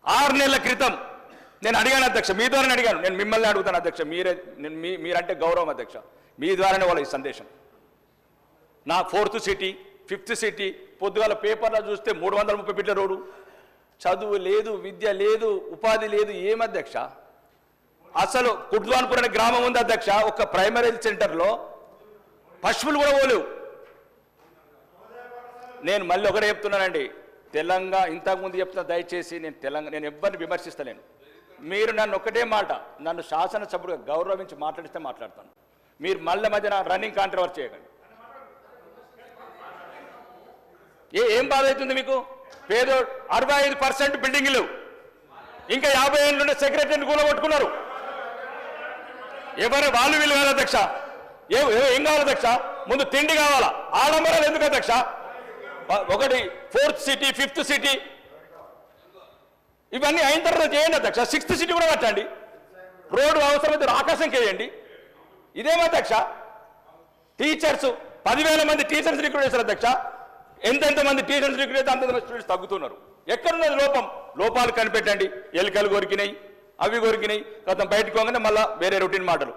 6 నెలల క్రితం నేను అడిగాను అధ్యక్ష, మీ ద్వారానే అడిగాను, నేను మిమ్మల్ని అడుగుతాను అధ్యక్ష, మీరంటే గౌరవం అధ్యక్ష, మీ ద్వారానే వాళ్ళ ఈ సందేశం. నా 4th సిటీ 5th సిటీ పొద్దుగాల పేపర్లో చూస్తే 330 ఫీట్ల రోడ్డు, చదువు లేదు, విద్య లేదు, ఉపాధి లేదు, ఏమధ్యక్ష? అసలు కుడ్వాన్పూర్ అనే గ్రామం ఉంది అధ్యక్ష, ఒక ప్రైమరీ హెల్త్ సెంటర్లో పశువులు కూడా పోలేవు. నేను మళ్ళీ ఒకటే చెప్తున్నానండి, తెలంగాణ ఇంతకుముందు చెప్తున్నా, దయచేసి నేను ఎవ్వరిని విమర్శిస్తలేను. మీరు నన్ను ఒకటే మాట, నన్ను శాసనసభ్యుడిగా గౌరవించి మాట్లాడిస్తే మాట్లాడతాను. మీరు మళ్ళీ మధ్యన రన్నింగ్ కాంట్రవర్సీ చేయకండి. ఏం బాధ అవుతుంది మీకు? పేదో 65% బిల్డింగ్లు, ఇంకా 50 ఏళ్ళ నుండి సెక్రటరీని కూలగొట్టుకున్నారు. ఎవరు వాళ్ళు వీళ్ళు కాదు అధ్యక్ష. ఏం కావాలి అధ్యక్ష? ముందు తిండి కావాలా? ఆడంబరాలు ఎందుకు అధ్యక్ష? ఒకటి 4th సిటీ 5th సిటీ ఇవన్నీ అయిన తర్వాత చేయండి అధ్యక్ష. 6th సిటీ కూడా కట్టండి, రోడ్డు అవసరమైతే ఆకాశంకి వేయండి. ఇదేమో అధ్యక్ష? టీచర్స్ 10,000 మంది టీచర్స్ రిక్రూట్ చేశారు అధ్యక్ష. ఎంతెంతమంది టీచర్స్ రిక్రూట్ అయితే అంత స్టూడెంట్స్ తగ్గుతున్నారు. ఎక్కడున్నది లోపం? లోపాలు కనిపెట్టండి. ఎలుకలు కొరికినాయి, అవి కొరికినాయి, గతం బయటకు పోగానే మళ్ళీ వేరే రొటీన్ మాటలు.